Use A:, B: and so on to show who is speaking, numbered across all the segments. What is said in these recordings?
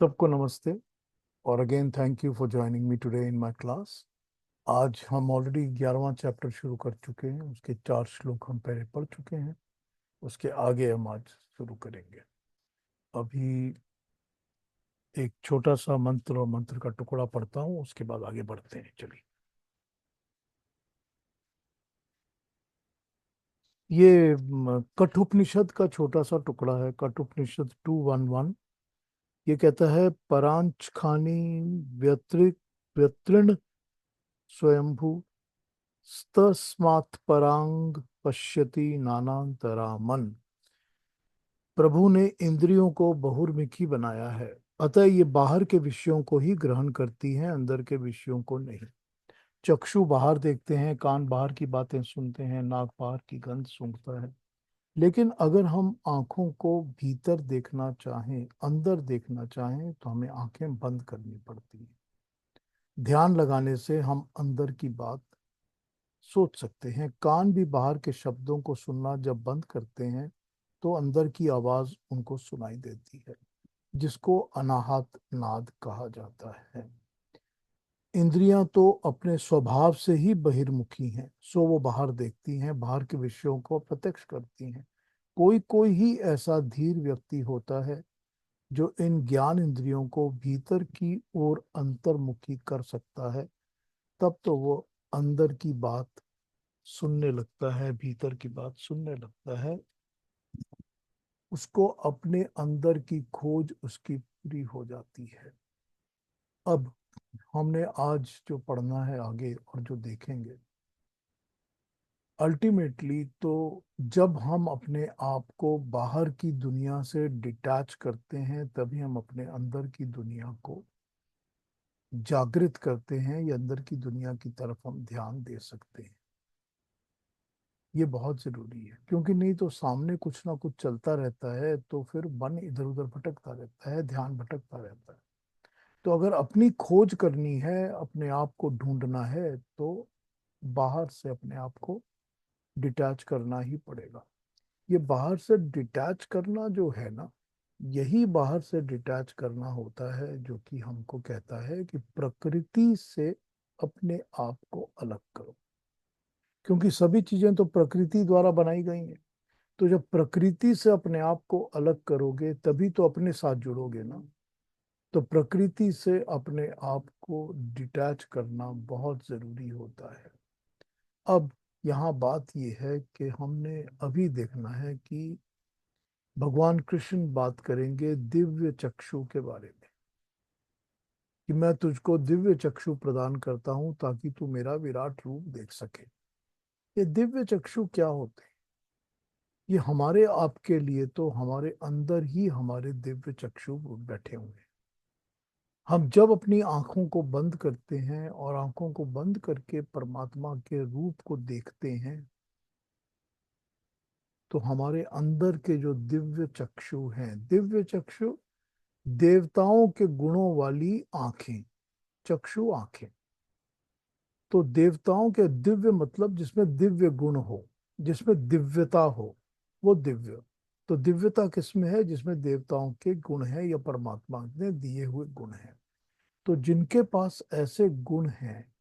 A: सबको नमस्ते और again thank you for joining me today in my class. आज हम ऑलरेडी 11वां चैप्टर शुरू कर चुके हैं। उसके 4 श्लोक हम पहले पढ़ चुके हैं। उसके आगे हम आज शुरू करेंगे। अभी एक छोटा सा मंत्र और मंत्र का टुकड़ा पढ़ता हूँ, उसके बाद आगे बढ़ते हैं। चलिए, ये कठोपनिषद का छोटा सा टुकड़ा है। कठोपनिषद 211 ये कहता है, परांच खानी व्यतिरिक्त व्यतीर्ण स्वयंभू तस्मात् परांग पश्यति नानांतरा मन। प्रभु ने इंद्रियों को बहुर्मुखी बनाया है, अतः ये बाहर के विषयों को ही ग्रहण करती हैं, अंदर के विषयों को नहीं। चक्षु बाहर देखते हैं, कान बाहर की बातें सुनते हैं, नाक बाहर की गंध सूंघता है। लेकिन अगर हम आंखों को भीतर देखना चाहें, अंदर देखना चाहें, तो हमें आंखें बंद करनी पड़ती हैं। ध्यान लगाने से हम अंदर की बात सोच सकते हैं। कान भी बाहर के शब्दों को सुनना जब बंद करते हैं तो अंदर की आवाज उनको सुनाई देती है, जिसको अनाहत नाद कहा जाता है। इंद्रियां तो अपने स्वभाव से ही बहिर्मुखी हैं, सो वो बाहर देखती हैं, बाहर के विषयों को प्रत्यक्ष करती हैं। कोई कोई ही ऐसा धीर व्यक्ति होता है जो इन ज्ञान इंद्रियों को भीतर की ओर अंतर्मुखी कर सकता है। तब तो वो अंदर की बात सुनने लगता है, भीतर की बात सुनने लगता है। उसको अपने अंदर की खोज उसकी पूरी हो जाती है। अब हमने आज जो पढ़ना है आगे और जो देखेंगे, अल्टीमेटली तो जब हम अपने आप को बाहर की दुनिया से डिटैच करते हैं, तभी हम अपने अंदर की दुनिया को जागृत करते हैं, या अंदर की दुनिया की तरफ हम ध्यान दे सकते हैं। ये बहुत जरूरी है, क्योंकि नहीं तो सामने कुछ ना कुछ चलता रहता है तो फिर मन इधर उधर भटकता रहता है, ध्यान भटकता रहता है। तो अगर अपनी खोज करनी है, अपने आप को ढूंढना है, तो बाहर से अपने आप को डिटैच करना ही पड़ेगा। ये बाहर से डिटैच करना जो है ना, यही बाहर से डिटैच करना होता है जो कि हमको कहता है कि प्रकृति से अपने आप को अलग करो। क्योंकि सभी चीजें तो प्रकृति द्वारा बनाई गई हैं। तो जब प्रकृति से अपने आप को अलग करोगे तभी तो अपने साथ जुड़ोगे ना। तो प्रकृति से अपने आप को डिटैच करना बहुत जरूरी होता है। अब यहाँ बात यह है कि हमने अभी देखना है कि भगवान कृष्ण बात करेंगे दिव्य चक्षु के बारे में, कि मैं तुझको दिव्य चक्षु प्रदान करता हूं ताकि तू मेरा विराट रूप देख सके। ये दिव्य चक्षु क्या होते हैं? ये हमारे आपके लिए तो हमारे अंदर ही हमारे दिव्य चक्षु बैठे हुए हैं। हम जब अपनी आंखों को बंद करते हैं और आंखों को बंद करके परमात्मा के रूप को देखते हैं, तो हमारे अंदर के जो दिव्य चक्षु हैं, दिव्य चक्षु देवताओं के गुणों वाली आंखें, चक्षु आंखें। तो देवताओं के दिव्य मतलब जिसमें दिव्य गुण हो, जिसमें दिव्यता हो, वो दिव्य। तो दिव्यता किसमें है? जिसमें देवताओं के गुण है या परमात्मा ने दिए हुए गुण हैं। तो जिनके पास ऐसे गुण हैं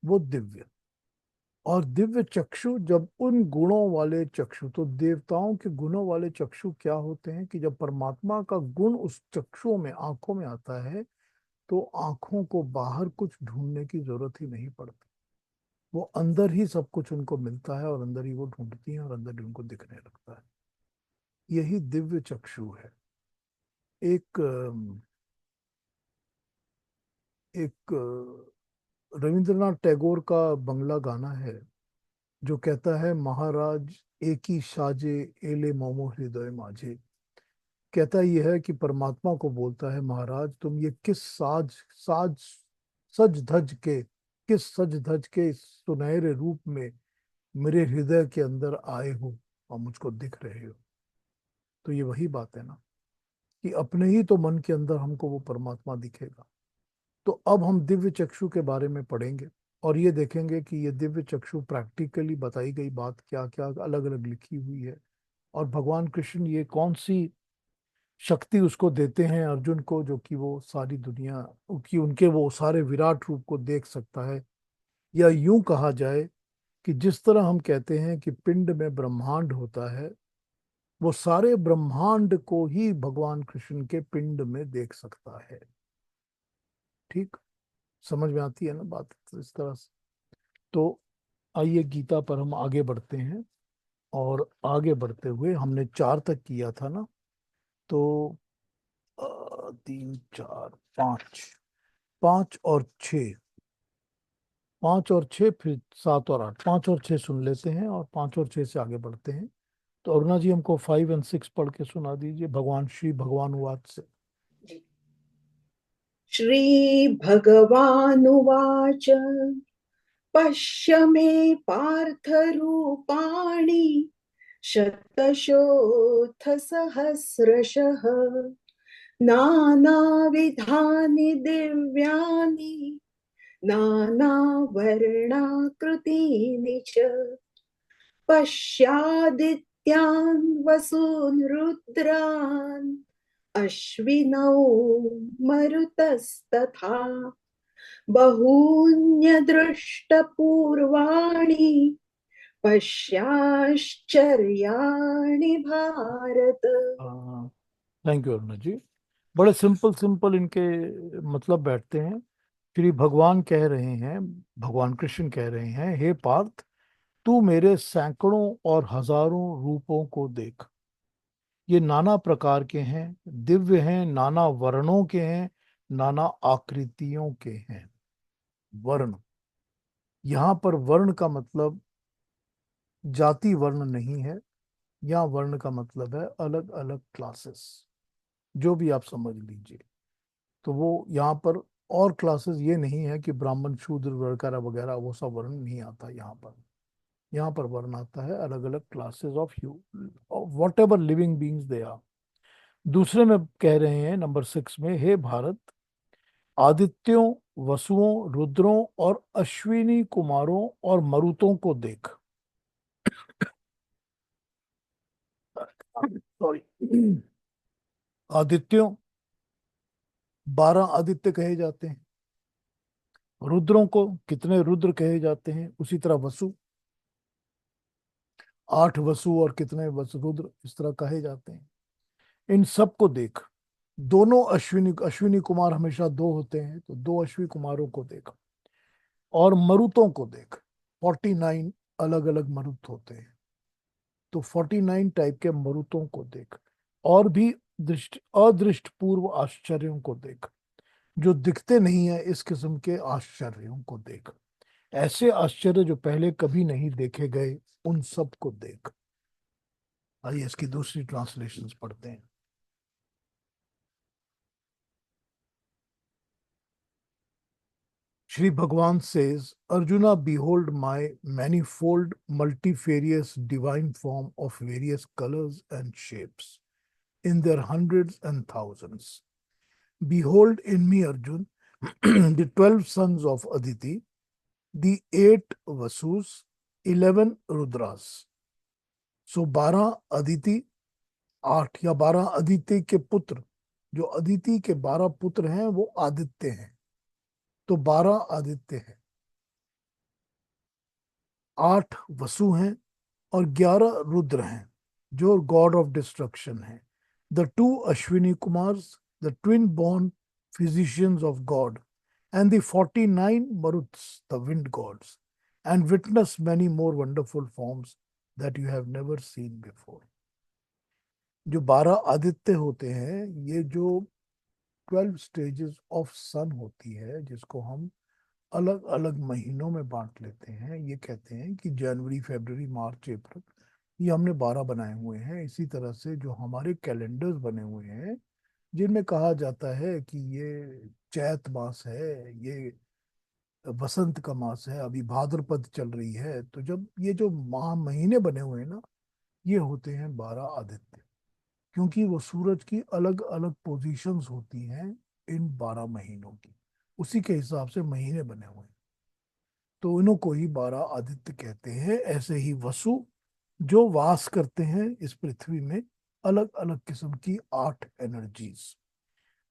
A: वो दिव्य। और दिव्य चक्षु, जब उन गुणों वाले चक्षु, तो देवताओं के गुणों वाले चक्षु क्या होते हैं कि जब परमात्मा का गुण उस चक्षुओं में, आंखों में आता है, तो आंखों को बाहर कुछ ढूंढने की जरूरत ही नहीं पड़ती। वो अंदर ही सब कुछ उनको मिलता है और अंदर ही वो ढूंढती हैं और अंदर ही उनको दिखने लगता है। यही दिव्य चक्षु है। एक एक रविंद्रनाथ टैगोर का बंगला गाना है जो कहता है, महाराज एक ही साजे एले मोमो हृदय माझे। कहता यह है कि परमात्मा को बोलता है, महाराज तुम ये किस साज साज सज धज के, किस सज धज के इस सुनहरे रूप में मेरे हृदय के अंदर आए हो और मुझको दिख रहे हो। तो ये वही बात है ना, कि अपने ही तो मन के अंदर हमको वो परमात्मा दिखेगा। तो अब हम दिव्य चक्षु के बारे में पढ़ेंगे और ये देखेंगे कि ये दिव्य चक्षु प्रैक्टिकली बताई गई बात क्या क्या अलग अलग लिखी हुई है, और भगवान कृष्ण ये कौन सी शक्ति उसको देते हैं अर्जुन को, जो कि वो सारी दुनिया की उनके वो सारे विराट रूप को देख सकता है। या यूं कहा जाए कि जिस तरह हम कहते हैं कि पिंड में ब्रह्मांड होता है, वो सारे ब्रह्मांड को ही भगवान कृष्ण के पिंड में देख सकता है। ठीक, समझ में आती है ना बात इस तरह से? तो आइए गीता पर हम आगे बढ़ते हैं। और आगे बढ़ते हुए हमने 4 तक किया था ना, तो 3 4 5, 5 और 6, 5 और 6, फिर 7 और 8, 5 और 6 सुन लेते हैं और 5 और 6 से आगे बढ़ते हैं। तो अरुणा जी हमको 5 और 6 पढ़ के सुना दीजिए, भगवान श्री भगवान वाद से।
B: श्रीभगवानुवाच पश्य मे पार्थरूपाणि शतशोऽथ सहस्रशः नानाविधानि दिव्यानि नानावर्णाकृतीनि च पश्यादित्यान् वसून् रुद्रान् अश्विनौ मरुतस्तथा बहून्यदृष्टपूर्वाणि पश्याश्चर्याणि भारत।
A: थैंक यू अरुणा जी। बड़े सिंपल सिंपल इनके मतलब बैठते हैं। श्री भगवान कह रहे हैं, भगवान कृष्ण कह रहे हैं, हे पार्थ, तू मेरे सैकड़ों और हजारों रूपों को देख। ये नाना प्रकार के हैं, दिव्य हैं, नाना वर्णों के हैं, नाना आकृतियों के हैं। वर्ण, यहाँ पर वर्ण का मतलब जाति वर्ण नहीं है। यहाँ वर्ण का मतलब है अलग अलग क्लासेस, जो भी आप समझ लीजिए। तो वो यहाँ पर और क्लासेस ये नहीं है कि ब्राह्मण शूद्र वगैरह वगैरह, वो सब वर्ण नहीं आता यहाँ पर। यहाँ पर वर्ण आता है अलग अलग classes of you, whatever living beings they are. दूसरे में कह रहे हैं नंबर 6 में, हे भारत, आदित्यों, वसुओं, रुद्रों और अश्विनी कुमारों और मरुतों को देख। सॉरी। आदित्यों, 12 आदित्य कहे जाते हैं। रुद्रों को कितने रुद्र कहे जाते हैं। उसी तरह वसु, 8 वसु और कितने वसु रुद्र इस तरह कहे जाते हैं। इन सब को देख। दोनों अश्विनी अश्विनी कुमार हमेशा 2 होते हैं, तो 2 अश्विनी कुमारों को देख। और मरुतों को देख, 49 अलग अलग मरुत होते हैं, तो 49 टाइप के मरुतों को देख। और भी दृष्टि अदृष्ट पूर्व आश्चर्यों को देख, जो दिखते नहीं है इस किस्म के आश्चर्यों को देख। ऐसे आश्चर्य जो पहले कभी नहीं देखे गए, उन सब को देख। आइए इसकी दूसरी ट्रांसलेशंस पढ़ते हैं। Shri Bhagavan says, Arjuna, behold my manifold, multifarious divine form of various colors and shapes, in their hundreds and thousands. Behold in me, Arjun, the 12 sons of Aditi, the 8 Vasus, 11 Rudras. So 12 Aditi, 8 या 12 अदिति के पुत्र, जो अदिति के 12 पुत्र हैं वो आदित्य हैं, तो 12 आदित्य हैं। 8 वसु हैं और 11 रुद्र हैं, जो गॉड ऑफ डिस्ट्रक्शन हैं। The 2 Ashwini Kumars, the twin born physicians of god, and the 49 Maruts, the wind gods, and witness many more wonderful forms that you have never seen before. जो 12 आदित्य होते हैं, ये जो 12 स्टेजेस ऑफ सन होती है, जिसको हम अलग अलग महीनों में बांट लेते हैं। ये कहते हैं कि जनवरी, फरवरी, मार्च, अप्रैल, ये हमने 12 बनाए हुए हैं। इसी तरह से जो हमारे कैलेंडर्स बने हुए हैं, जिनमें कहा जाता है कि ये चैत मास है, ये वसंत का मास है, अभी भाद्रपद चल रही है, तो जब ये जो माह महीने बने हुए हैं ना, ये होते हैं 12 आदित्य। क्योंकि वो सूरज की अलग अलग पोजीशंस होती हैं इन 12 महीनों की, उसी के हिसाब से महीने बने हुए हैं। तो इन्हों को ही 12 आदित्य कहते हैं। ऐसे ही वसु, जो वास करते हैं इस पृथ्वी में, अलग अलग किस्म की 8 एनर्जीज।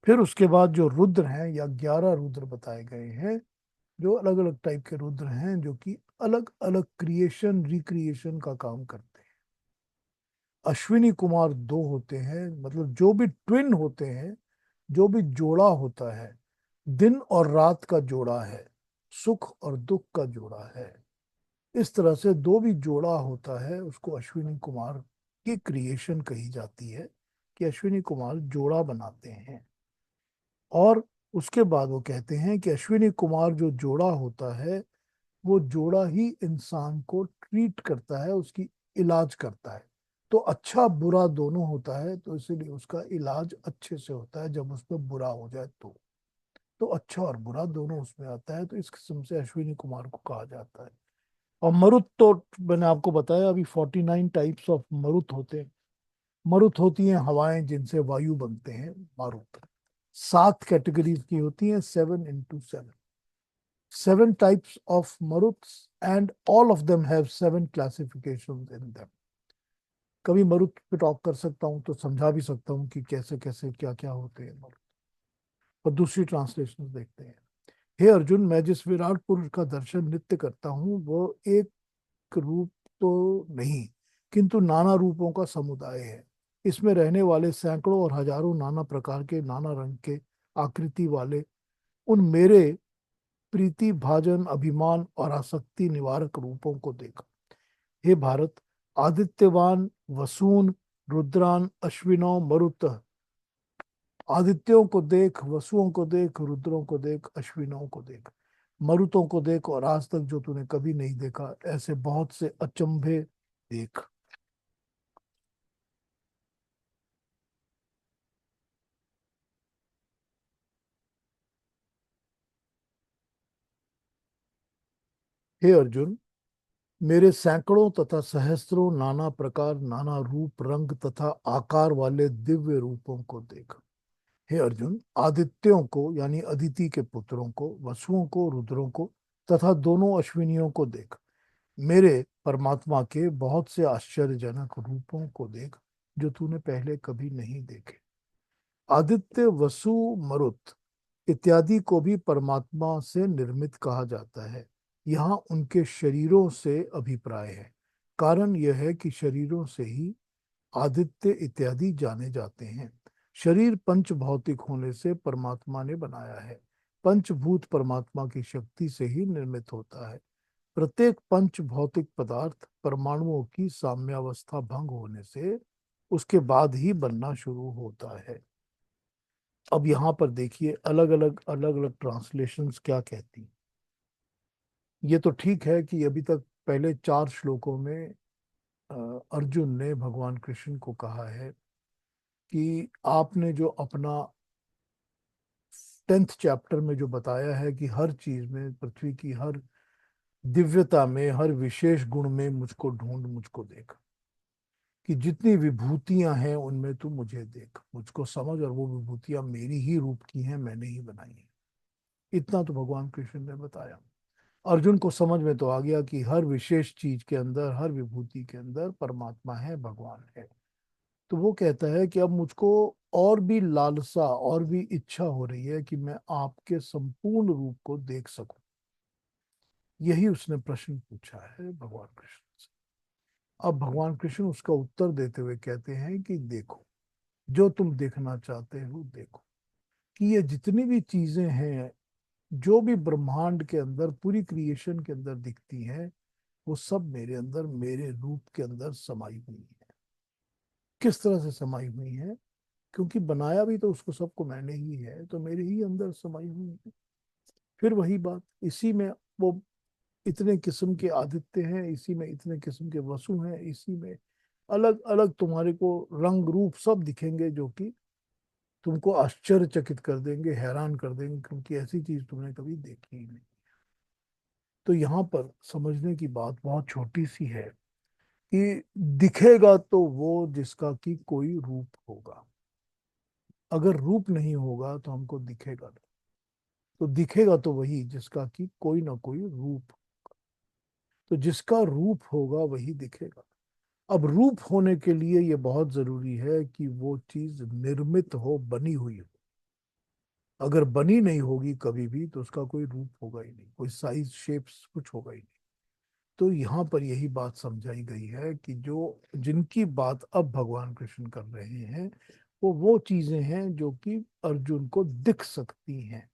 A: फिर उसके बाद जो रुद्र हैं या 11 रुद्र बताए गए हैं, जो अलग अलग टाइप के रुद्र हैं, जो कि अलग अलग क्रिएशन रिक्रिएशन का काम करते हैं। अश्विनी कुमार दो होते हैं, मतलब जो भी ट्विन होते हैं, जो भी जोड़ा होता है, दिन और रात का जोड़ा है, सुख और दुख का जोड़ा है, इस तरह से दो भी जोड़ा होता है, उसको अश्विनी कुमार की क्रिएशन कही जाती है, कि अश्विनी कुमार जोड़ा बनाते हैं। और उसके बाद वो कहते हैं कि अश्विनी कुमार जो जोड़ा होता है, वो जोड़ा ही इंसान को ट्रीट करता है, उसकी इलाज करता है। तो अच्छा बुरा दोनों होता है, तो इसीलिए उसका इलाज अच्छे से होता है। जब उसमें बुरा हो जाए तो अच्छा और बुरा दोनों उसमें आता है, तो इस किस्म से अश्विनी कुमार को कहा जाता है। और मरुत तो मैंने आपको बताया अभी 49 टाइप्स ऑफ मरुत होते हैं। मरुत होती हैं हवाएं जिनसे वायु बनते हैं, मारुत। 7 कैटेगरीज की होती हैं, 7 into 7, 7 types of maruts, and all of them have 7 classifications in them. कभी मरुत पे टॉक कर सकता हूँ तो समझा भी सकता हूँ कि कैसे कैसे क्या क्या होते हैं मरुत। और दूसरी ट्रांसलेशन देखते हैं। हे अर्जुन, मैं जिस विराट पुरुष का दर्शन नित्य करता हूँ, वो एक रूप तो नहीं, किंतु नाना रूपों का समुदाय है। इसमें रहने वाले सैकड़ों और हजारों नाना प्रकार के, नाना रंग के, आकृति वाले उन मेरे प्रीति भाजन, अभिमान और आसक्ति निवारक रूपों को देखा। हे भारत, आदित्यवान, वसून, रुद्रान, अश्विनों, मरुत। आदित्यों को देख, वसुओं को देख, रुद्रों को देख, अश्विनों को देख, मरुतों को देख, और आज तक जो तूने कभी नहीं देखा ऐसे बहुत से अचंभे देख। हे अर्जुन, मेरे सैकड़ों तथा सहस्त्रों नाना प्रकार, नाना रूप, रंग तथा आकार वाले दिव्य रूपों को देख। हे अर्जुन, आदित्यों को यानी अदिति के पुत्रों को, वसुओं को, रुद्रों को तथा दोनों अश्विनियों को देख। मेरे परमात्मा के बहुत से आश्चर्यजनक रूपों को देख, जो तूने पहले कभी नहीं देखे। आदित्य, वसु, मरुत इत्यादि को भी परमात्मा से निर्मित कहा जाता है। यहाँ उनके शरीरों से अभिप्राय है। कारण यह है कि शरीरों से ही आदित्य इत्यादि जाने जाते हैं। शरीर पंच भौतिक होने से परमात्मा ने बनाया है। पंचभूत परमात्मा की शक्ति से ही निर्मित होता है। प्रत्येक पंच भौतिक पदार्थ परमाणुओं की साम्यावस्था भंग होने से उसके बाद ही बनना शुरू होता है। अब यहाँ पर देखिए अलग अलग ट्रांसलेशंस क्या कहती हैं। ये तो ठीक है कि अभी तक पहले 4 श्लोकों में अर्जुन ने भगवान कृष्ण को कहा है कि आपने जो अपना 10th चैप्टर में जो बताया है कि हर चीज में, पृथ्वी की हर दिव्यता में, हर विशेष गुण में मुझको ढूंढ, मुझको देख, कि जितनी विभूतियां हैं उनमें तू मुझे देख, मुझको समझ, और वो विभूतियां मेरी ही रूप की हैं, मैंने ही बनाई हैं। इतना तो भगवान कृष्ण ने बताया। अर्जुन को समझ में तो आ गया कि हर विशेष चीज के अंदर, हर विभूति के अंदर परमात्मा है, भगवान है। तो वो कहता है कि अब मुझको और भी लालसा, और भी इच्छा हो रही है कि मैं आपके संपूर्ण रूप को देख सकूं। यही उसने प्रश्न पूछा है भगवान कृष्ण से। अब भगवान कृष्ण उसका उत्तर देते हुए कहते हैं कि देखो, जो तुम देखना चाहते हो देखो, कि ये जितनी भी चीजें हैं, जो भी ब्रह्मांड के अंदर, पूरी क्रिएशन के अंदर दिखती हैं, वो सब मेरे अंदर, मेरे रूप के अंदर समाई हुई है। किस तरह से समाई हुई है? क्योंकि बनाया भी तो उसको सबको मैंने ही है, तो मेरे ही अंदर समाई हुई है। फिर वही बात, इसी में वो इतने किस्म के आदित्य हैं, इसी में इतने किस्म के वसु हैं, इसी में अलग अलग तुम्हारे को रंग रूप सब दिखेंगे, जो कि तुमको आश्चर्यचकित कर देंगे, हैरान कर देंगे, क्योंकि ऐसी चीज तुमने कभी देखी ही नहीं। तो यहाँ पर समझने की बात बहुत छोटी सी है कि दिखेगा तो वो जिसका कि कोई रूप होगा। अगर रूप नहीं होगा तो हमको दिखेगा नहीं। तो दिखेगा तो वही जिसका कि कोई ना कोई रूप। तो जिसका रूप होगा वही दिखेगा। अब रूप होने के लिए ये बहुत जरूरी है कि वो चीज निर्मित हो, बनी हुई हो। अगर बनी नहीं होगी कभी भी तो उसका कोई रूप होगा ही नहीं, कोई साइज शेप्स कुछ होगा ही नहीं। तो यहाँ पर यही बात समझाई गई है कि जो जिनकी बात अब भगवान कृष्ण कर रहे हैं वो चीजें हैं जो कि अर्जुन को दिख सकती हैं।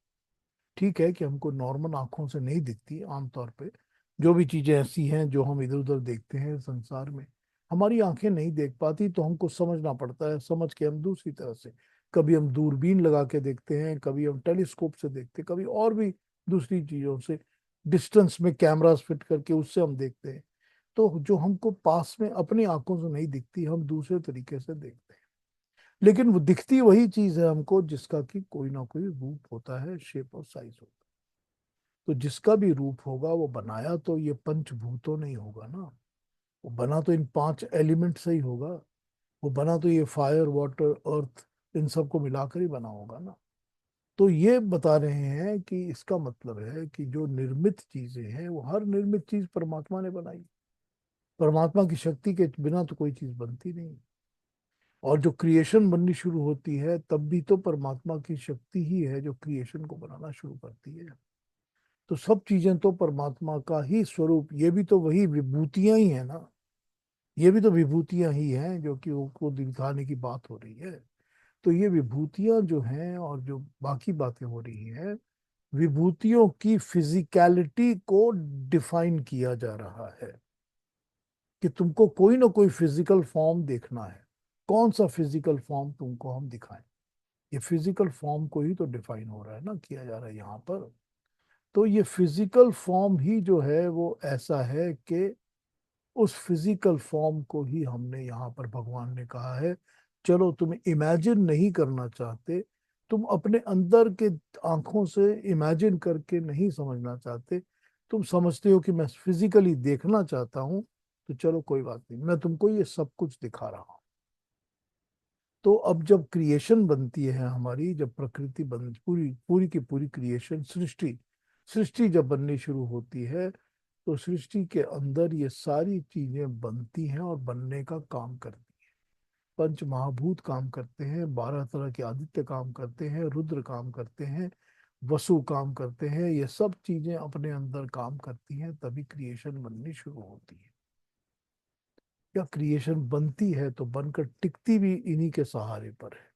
A: ठीक है कि हमको नॉर्मल आंखों से नहीं दिखती आमतौर पे। जो भी चीजें ऐसी हैं जो हम इधर उधर देखते हैं संसार में, हमारी आंखें नहीं देख पाती, तो हमको समझना पड़ता है, समझ के हम दूसरी तरह से, कभी हम दूरबीन लगा के देखते हैं, कभी हम टेलीस्कोप से देखते हैं, कभी और भी दूसरी चीजों से, डिस्टेंस में कैमरास फिट करके उससे हम देखते हैं। तो जो हमको पास में अपनी आंखों से नहीं दिखती, हम दूसरे तरीके से देखते हैं। लेकिन वो दिखती वही चीज है हमको जिसका कि कोई ना कोई रूप होता है, शेप और साइज होता है। तो जिसका भी रूप होगा वो बनाया तो ये पंचभूतों नहीं होगा ना, वो बना तो इन पांच एलिमेंट से ही होगा। वो बना तो ये फायर वाटर अर्थ इन सबको मिलाकर ही बना होगा ना। तो ये बता रहे हैं कि इसका मतलब है कि जो निर्मित चीजें हैं वो हर निर्मित चीज परमात्मा ने बनाई। परमात्मा की शक्ति के बिना तो कोई चीज बनती नहीं। और जो क्रिएशन बननी शुरू होती है तब भी तो परमात्मा की शक्ति ही है जो क्रिएशन को बनाना शुरू करती है। तो सब चीजें तो परमात्मा का ही स्वरूप, ये भी तो वही विभूतियां ही है ना। ये भी तो विभूतियां ही हैं जो कि उनको दिखाने की बात हो रही है। तो ये विभूतियां जो हैं और जो बाकी बातें हो रही हैं, विभूतियों की फिजिकैलिटी को डिफाइन किया जा रहा है कि तुमको कोई ना कोई फिजिकल फॉर्म देखना है। कौन सा फिजिकल फॉर्म तुमको हम दिखाएं? ये फिजिकल फॉर्म को ही तो डिफाइन हो रहा है ना, किया जा रहा है यहाँ पर। तो ये फिजिकल फॉर्म ही जो है वो ऐसा है कि उस फिजिकल फॉर्म को ही हमने यहाँ पर भगवान ने कहा है, चलो तुम इमेजिन नहीं करना चाहते, तुम अपने अंदर के आंखों से इमेजिन करके नहीं समझना चाहते, तुम समझते हो कि मैं फिजिकली देखना चाहता हूँ, तो चलो कोई बात नहीं, मैं तुमको ये सब कुछ दिखा रहा हूँ। तो अब जब क्रिएशन बनती है हमारी, जब प्रकृति बन पूरी पूरी की पूरी क्रिएशन, सृष्टि सृष्टि जब बननी शुरू होती है, तो सृष्टि के अंदर ये सारी चीजें बनती हैं और बनने का काम करती हैं। पंच महाभूत काम करते हैं, 12 तरह के आदित्य काम करते हैं, रुद्र काम करते हैं, वसु काम करते हैं, ये सब चीजें अपने अंदर काम करती हैं, तभी क्रिएशन बननी शुरू होती है। या क्रिएशन बनती है तो बनकर टिकती भी इन्हीं के सहारे पर है।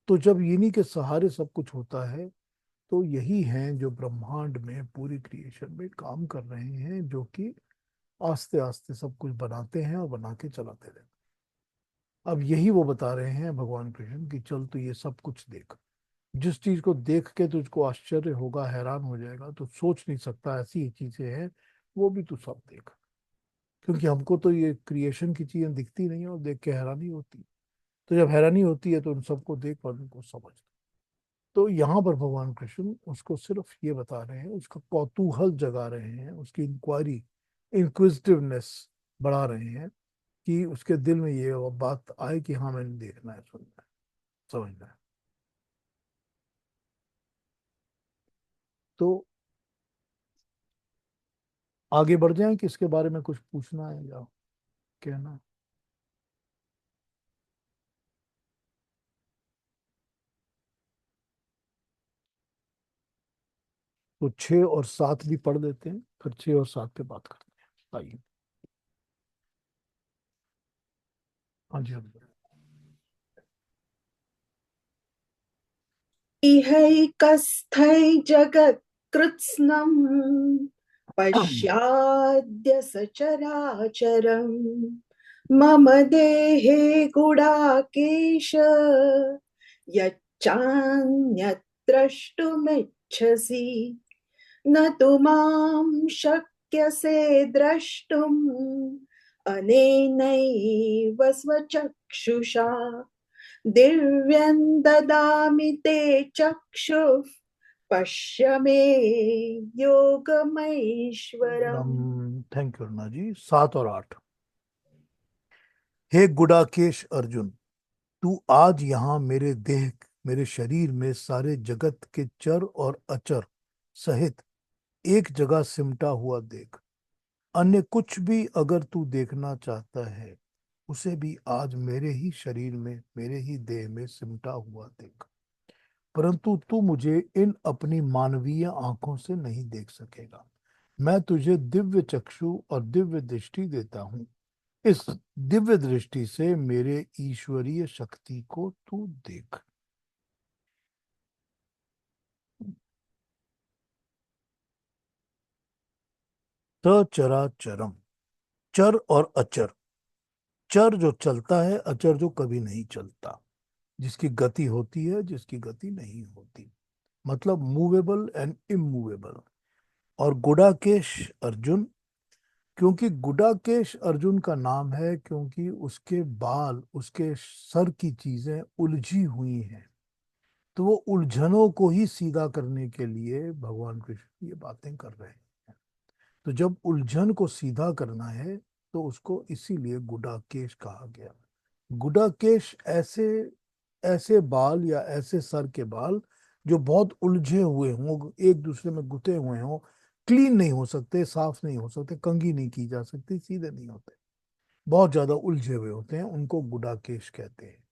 A: तो जब इन्हीं के सहारे सब कुछ होता है, तो यही हैं जो ब्रह्मांड में पूरी क्रिएशन में काम कर रहे हैं, जो कि आस्ते आस्ते सब कुछ बनाते हैं और बना के चलाते रहते हैं। अब यही वो बता रहे हैं भगवान कृष्ण कि चल तू ये सब कुछ देख। जिस चीज को देख के तुझको आश्चर्य होगा, हैरान हो जाएगा, तो सोच नहीं सकता ऐसी ही चीजें हैं, वो भी तू सब देख। क्योंकि हमको तो ये क्रिएशन की चीजें दिखती नहीं है और देख के हैरानी होती। तो जब हैरानी होती है तो उन सबको देख और उनको समझ। तो यहाँ पर भगवान कृष्ण उसको सिर्फ ये बता रहे हैं, उसका कौतूहल जगा रहे हैं, उसकी इंक्वायरी, इंक्विजिटिवनेस बढ़ा रहे हैं, कि उसके दिल में ये बात आए कि हाँ मैंने देखना है, सुनना है, समझना है। तो आगे बढ़ जाएं कि इसके बारे में कुछ पूछना है या कहना है? तो 6 और 7 भी पढ़ देते हैं, फिर 6 और 7 पे बात करते हैं, आइए। हाँ जी, हाँ जी।
B: इहैकस्थैर्जगत्कृत्स्नम् पश्याद्य सचराचरम् मम देहे गुडाकेश यच्चान्यद्द्रष्टुमिच्छसि न तु मां शक्यसे द्रष्टुम् अनेनैव स्वचक्षुषा दिव्यं ददामि ते चक्षुः पश्य मे योगमैश्वरम्।
A: थैंक यू अरुणा जी। 7 और 8। हे गुडाकेश अर्जुन, तू आज यहाँ मेरे देह, मेरे शरीर में सारे जगत के चर और अचर सहित एक जगह सिमटा हुआ देख। अन्य कुछ भी अगर तू देखना चाहता है, उसे भी आज मेरे ही शरीर में, मेरे ही देह में सिमटा हुआ देख। परंतु तू मुझे इन अपनी मानवीय आंखों से नहीं देख सकेगा। मैं तुझे दिव्य चक्षु और दिव्य दृष्टि देता हूँ। इस दिव्य दृष्टि से मेरे ईश्वरीय शक्ति को तू देख। सचराचरम, चर और अचर। चर जो चलता है, अचर जो कभी नहीं चलता, जिसकी गति होती है, जिसकी गति नहीं होती, मतलब मूवेबल एंड इमूवेबल। और गुडाकेश अर्जुन, क्योंकि गुडाकेश अर्जुन का नाम है, क्योंकि उसके बाल, उसके सर की चीजें उलझी हुई हैं। तो वो उलझनों को ही सीधा करने के लिए भगवान कृष्ण ये बातें कर रहे हैं। तो जब उलझन को सीधा करना है, तो उसको इसीलिए गुडाकेश कहा गया। गुडाकेश ऐसे ऐसे बाल या ऐसे सर के बाल जो बहुत उलझे हुए हों, एक दूसरे में गुथे हुए हों, क्लीन नहीं हो सकते, साफ नहीं हो सकते, कंघी नहीं की जा सकती, सीधे नहीं होते, बहुत ज्यादा उलझे हुए होते हैं, उनको गुडाकेश कहते हैं।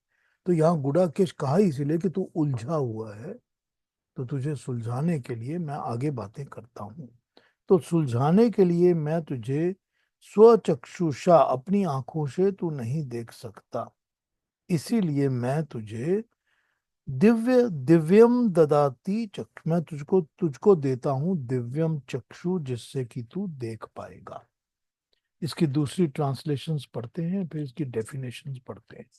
A: तो यहाँ गुडाकेश कहा इसीलिए कि तू उलझा हुआ है, तो तुझे सुलझाने के लिए मैं आगे बातें करता हूँ। तो सुलझाने के लिए मैं तुझे स्वचक्षुषा, अपनी आंखों से तू नहीं देख सकता, इसीलिए मैं तुझे दिव्यम ददाती चक्षु, मैं तुझको तुझको देता हूं दिव्यम चक्षु, जिससे कि तू देख पाएगा। इसकी दूसरी ट्रांसलेशंस पढ़ते हैं, फिर इसकी डेफिनेशंस पढ़ते हैं।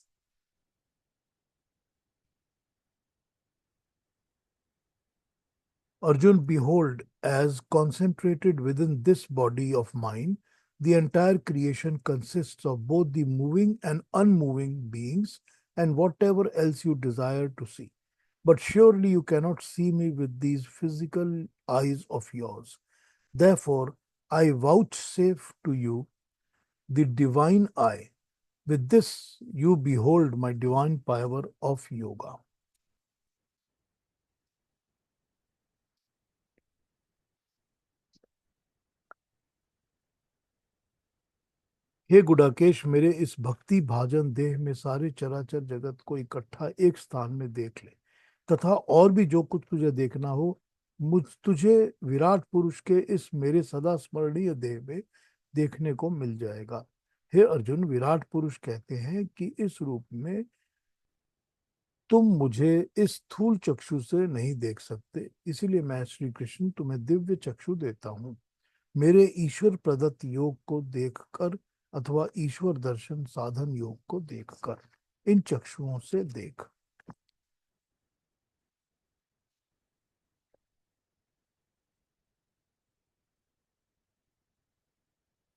A: Arjun, behold, as concentrated within this body of mine, the entire creation consists of both the moving and unmoving beings and whatever else you desire to see. But surely you cannot see me with these physical eyes of yours. Therefore, I vouchsafe to you the divine eye. With this, you behold my divine power of yoga. हे गुडाकेश, मेरे इस भक्ति भाजन देह में सारे चराचर जगत को इकट्ठा एक स्थान में देख ले, तथा और भी जो कुछ तुझे देखना हो, मुझ तुझे विराट पुरुष के इस मेरे सदा स्मरणीय देह में देखने को मिल जाएगा। हे अर्जुन, विराट पुरुष कहते हैं कि इस रूप में तुम मुझे इस स्थूल चक्षु से नहीं देख सकते, इसीलिए मैं श्री कृष्ण तुम्हें दिव्य चक्षु देता हूँ। मेरे ईश्वर प्रदत्त योग को देखकर, अथवा ईश्वर दर्शन साधन योग को देखकर, इन चक्षुओं से देख।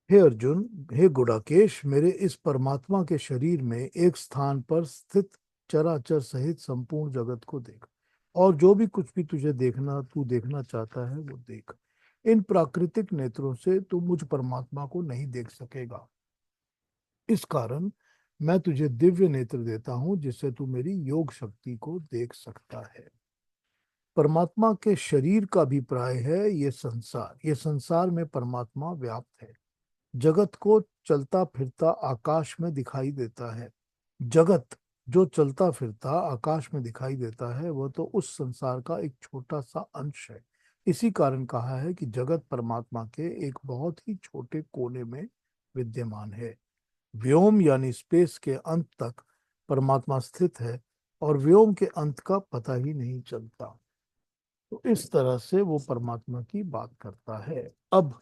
A: हे अर्जुन, हे गुडाकेश, मेरे इस परमात्मा के शरीर में एक स्थान पर स्थित चराचर सहित संपूर्ण जगत को देख, और जो भी कुछ भी तुझे देखना, तू देखना चाहता है, वो देख। इन प्राकृतिक नेत्रों से तू मुझ परमात्मा को नहीं देख सकेगा। इस कारण मैं तुझे दिव्य नेत्र देता हूं, जिससे तू मेरी योग शक्ति को देख सकता है। परमात्मा के शरीर का अभिप्राय है ये संसार में परमात्मा व्याप्त है। जगत को चलता फिरता आकाश में दिखाई देता है। जगत जो चलता फिरता आकाश में दिखाई देता है, वह तो उस संसार का एक छोटा सा अंश है। इसी कारण कहा है कि जगत परमात्मा के एक बहुत ही छोटे कोने में विद्यमान है। व्योम यानी स्पेस के अंत तक परमात्मा स्थित है, और व्योम के अंत का पता ही नहीं चलता। तो इस तरह से वो परमात्मा की बात करता है। अब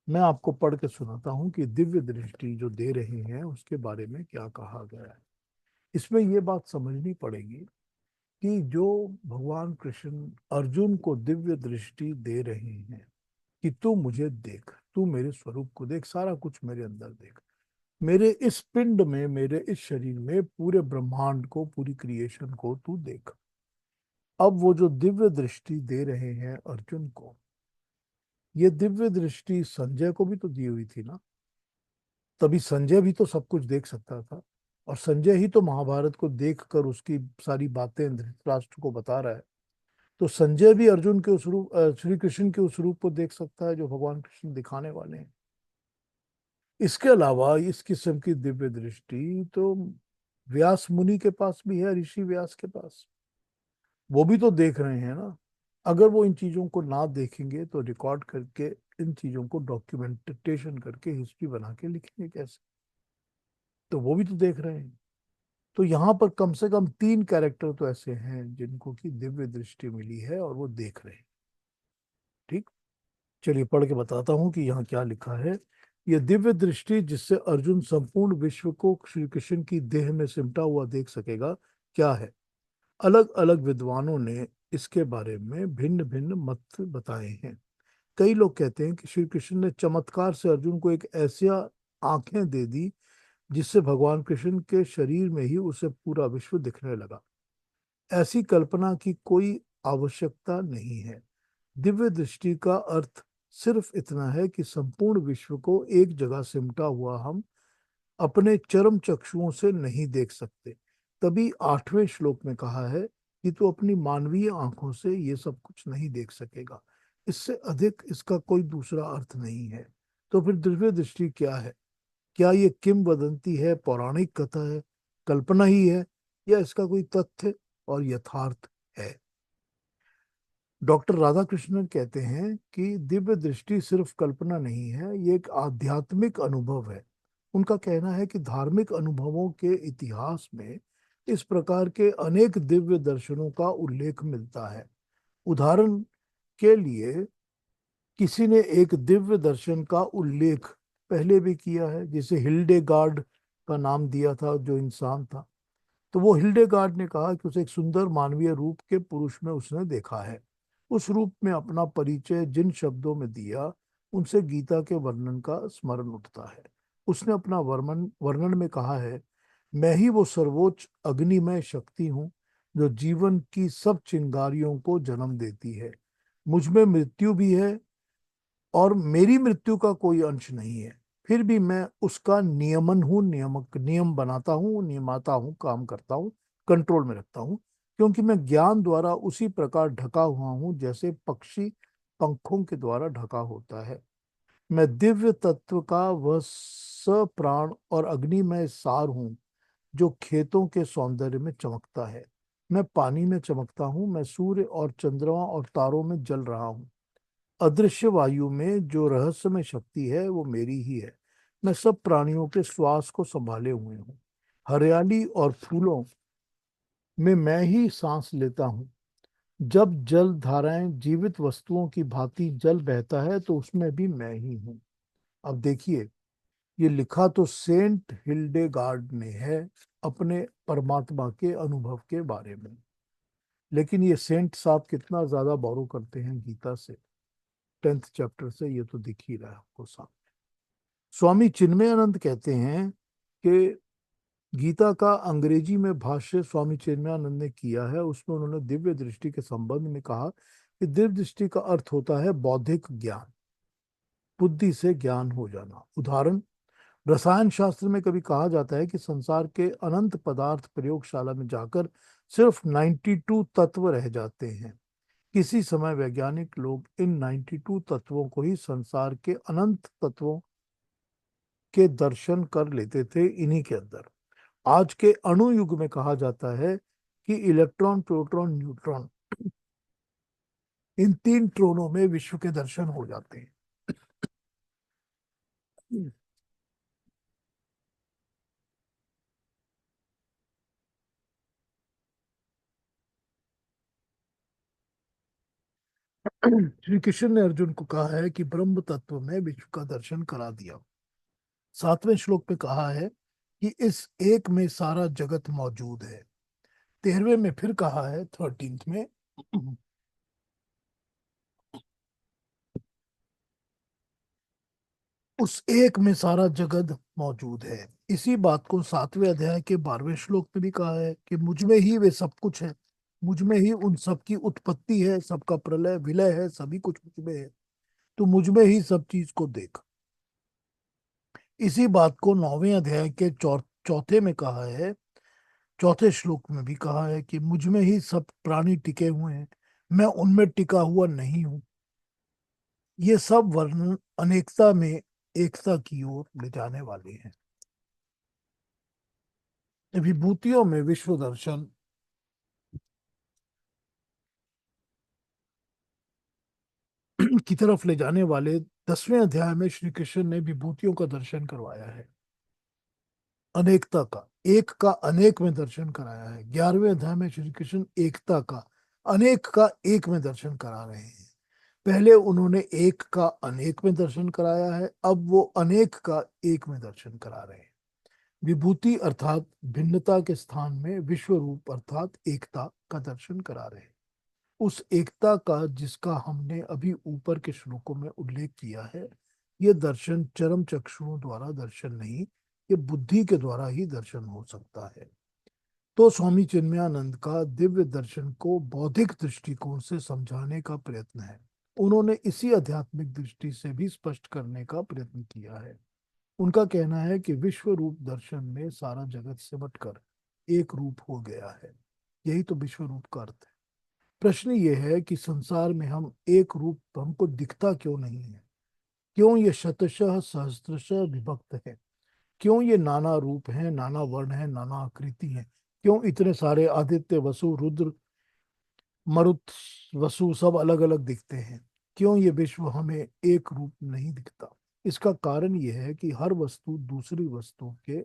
A: मैं आपको पढ़ के सुनाता हूँ कि दिव्य दृष्टि जो दे रहे हैं, उसके बारे में क्या कहा गया है। इसमें ये बात समझनी पड़ेगी कि जो भगवान कृष्ण अर्जुन को दिव्य दृष्टि दे रहे हैं कि तू मुझे देख, तू मेरे स्वरूप को देख, सारा कुछ मेरे अंदर देख, मेरे इस पिंड में, मेरे इस शरीर में, पूरे ब्रह्मांड को, पूरी क्रिएशन को तू देख। अब वो जो दिव्य दृष्टि दे रहे हैं अर्जुन को, ये दिव्य दृष्टि संजय को भी तो दी हुई थी ना। तभी संजय भी तो सब कुछ देख सकता था, और संजय ही तो महाभारत को देखकर उसकी सारी बातें धृतराष्ट्र को बता रहा है। तो संजय भी अर्जुन के उस रूप, श्री कृष्ण के उस रूप को देख सकता है जो भगवान कृष्ण दिखाने वाले हैं। इसके अलावा इस किस्म की दिव्य दृष्टि तो व्यास मुनि के पास भी है, ऋषि व्यास के पास। वो भी तो देख रहे हैं ना। अगर वो इन चीजों को ना देखेंगे तो रिकॉर्ड करके, इन चीजों को डॉक्यूमेंटेशन करके हिस्ट्री बना के लिखेंगे कैसे? तो वो भी तो देख रहे हैं। तो यहाँ पर कम से कम 3 कैरेक्टर तो ऐसे हैं जिनको की दिव्य दृष्टि मिली है और वो देख रहे हैं। ठीक। चलिए पढ़ के बताता हूँ कि यहाँ क्या लिखा है। यह दिव्य दृष्टि जिससे अर्जुन संपूर्ण विश्व को श्री कृष्ण की देह में सिमटा हुआ देख सकेगा, क्या है? अलग अलग विद्वानों ने इसके बारे में भिन्न भिन्न मत बताए हैं। कई लोग कहते हैं कि श्री कृष्ण ने चमत्कार से अर्जुन को एक ऐसा आंखें दे दी जिससे भगवान कृष्ण के शरीर में ही उसे पूरा विश्व दिखने लगा। ऐसी कल्पना की कोई आवश्यकता नहीं है। दिव्य दृष्टि का अर्थ सिर्फ इतना है कि संपूर्ण विश्व को एक जगह सिमटा हुआ हम अपने चरम चक्षुओं से नहीं देख सकते। तभी 8वें श्लोक में कहा है कि तू अपनी मानवीय आंखों से ये सब कुछ नहीं देख सकेगा। इससे अधिक इसका कोई दूसरा अर्थ नहीं है। तो फिर दिव्य दृष्टि क्या है? क्या ये किंवदंती है, पौराणिक कथा है, कल्पना ही है, या इसका कोई तथ्य और यथार्थ है? डॉक्टर राधाकृष्णन कहते हैं कि दिव्य दृष्टि सिर्फ कल्पना नहीं है, ये एक आध्यात्मिक अनुभव है। उनका कहना है कि धार्मिक अनुभवों के इतिहास में इस प्रकार के अनेक दिव्य दर्शनों का उल्लेख मिलता है। उदाहरण के लिए किसी ने एक दिव्य दर्शन का उल्लेख पहले भी किया है, जिसे हिल्डेगार्ड का नाम दिया था, जो इंसान था। तो वो हिल्डेगार्ड ने कहा कि उसे एक सुंदर मानवीय रूप के पुरुष में उसने देखा है। उस रूप में अपना परिचय जिन शब्दों में दिया, उनसे गीता के वर्णन का स्मरण उठता है। उसने अपना वर्णन वर्णन में कहा है, मैं ही वो सर्वोच्च अग्निमय शक्ति हूँ जो जीवन की सब चिंगारियों को जन्म देती है। मुझ में मृत्यु भी है और मेरी मृत्यु का कोई अंश नहीं है। फिर भी मैं उसका नियमन हूँ, नियमक नियम बनाता हूँ, नियमाता हूँ, काम करता हूँ, कंट्रोल में रखता हूँ। क्योंकि मैं ज्ञान द्वारा उसी प्रकार ढका हुआ हूँ जैसे पक्षी पंखों के द्वारा ढका होता है। मैं दिव्य तत्व का वह सप्राण और अग्निमय सार हूँ जो खेतों के सौंदर्य में चमकता है। मैं पानी में चमकता हूँ, मैं सूर्य और चंद्रमा और तारों में जल रहा हूँ। अदृश्य वायु में जो रहस्यमय शक्ति है वो मेरी ही है। मैं सब प्राणियों के श्वास को संभाले हुए हूँ। हरियाली और फूलों में मैं ही सांस लेता हूँ। जब जल धाराएं जीवित वस्तुओं की भांति जल बहता है तो उसमें भी मैं ही हूँ। अब देखिए, ये लिखा तो सेंट हिल्डेगार्ड ने है अपने परमात्मा के अनुभव के बारे में। लेकिन ये सेंट साहब कितना ज्यादा बोरो करते हैं गीता से, 10th चैप्टर से, ये तो दिख ही रहा है आपको साफ। स्वामी चिन्मयानंद कहते हैं कि गीता का अंग्रेजी में भाष्य स्वामी चिन्मयानंद ने किया है। उसमें उन्होंने दिव्य दृष्टि के संबंध में कहा कि दिव्य दृष्टि का अर्थ होता है बौद्धिक ज्ञान, बुद्धि से ज्ञान हो जाना। उदाहरण, रसायन शास्त्र में कभी कहा जाता है कि संसार के अनंत पदार्थ प्रयोगशाला में जाकर सिर्फ 92 तत्व रह जाते हैं। किसी समय वैज्ञानिक लोग इन 92 तत्वों को ही संसार के अनंत तत्वों के दर्शन कर लेते थे इन्हीं के अंदर। आज के अणु युग में कहा जाता है कि इलेक्ट्रॉन, प्रोटॉन, न्यूट्रॉन, इन 3 ट्रोनों में विश्व के दर्शन हो जाते हैं। श्री कृष्ण ने अर्जुन को कहा है कि ब्रह्म तत्व में विश्व का दर्शन करा दिया। 7वें श्लोक में कहा है कि इस एक में सारा जगत मौजूद है। 13वें में फिर कहा है, 13th में, उस एक में सारा जगत मौजूद है। इसी बात को 7वें अध्याय के 12वें श्लोक में भी कहा है कि मुझ में ही वे सब कुछ है। मुझ में ही उन सब की उत्पत्ति है, सबका प्रलय विलय है, सभी कुछ मुझ में है। तो मुझ में ही सब चीज को देख। इसी बात को 9वें अध्याय के चौथे में कहा है। 4थे श्लोक में भी कहा है कि मुझ में ही सब प्राणी टिके हुए हैं, मैं उनमें टिका हुआ नहीं हूं। ये सब वर्णन अनेकता में एकता की ओर ले जाने वाले हैं। विभूतियों में विश्व दर्शन की तरफ ले जाने वाले 10वें अध्याय में श्री कृष्ण ने विभूतियों का दर्शन करवाया है, अनेकता का, एक का अनेक में दर्शन कराया है। 11वें अध्याय में श्री कृष्ण एकता का, अनेक का एक में दर्शन करा रहे हैं। पहले उन्होंने एक का अनेक में दर्शन कराया है, अब वो अनेक का एक में दर्शन करा रहे हैं। विभूति अर्थात भिन्नता के स्थान में विश्व रूप अर्थात एकता का दर्शन करा रहे हैं। उस एकता का जिसका हमने अभी ऊपर के श्लोकों में उल्लेख किया है, ये दर्शन चरम चक्षुओं द्वारा दर्शन नहीं, ये बुद्धि के द्वारा ही दर्शन हो सकता है। तो स्वामी चिन्मयानंद का दिव्य दर्शन को बौद्धिक दृष्टिकोण से समझाने का प्रयत्न है। उन्होंने इसी आध्यात्मिक दृष्टि से भी स्पष्ट करने का प्रयत्न किया है। उनका कहना है कि विश्व रूप दर्शन में सारा जगत सिमट कर एक रूप हो गया है। यही तो विश्व रूप का अर्थ है। प्रश्न ये है कि संसार में हम एक रूप हमको दिखता क्यों नहीं है? क्यों ये शतशः सहस्त्रशः विभक्त है? क्यों ये नाना रूप है, नाना वर्ण है, नाना आकृति है? क्यों इतने सारे आदित्य, वसु, रुद्र, मरुत, वसु सब अलग अलग दिखते हैं? क्यों ये विश्व हमें एक रूप नहीं दिखता? इसका कारण यह है कि हर वस्तु दूसरी वस्तु के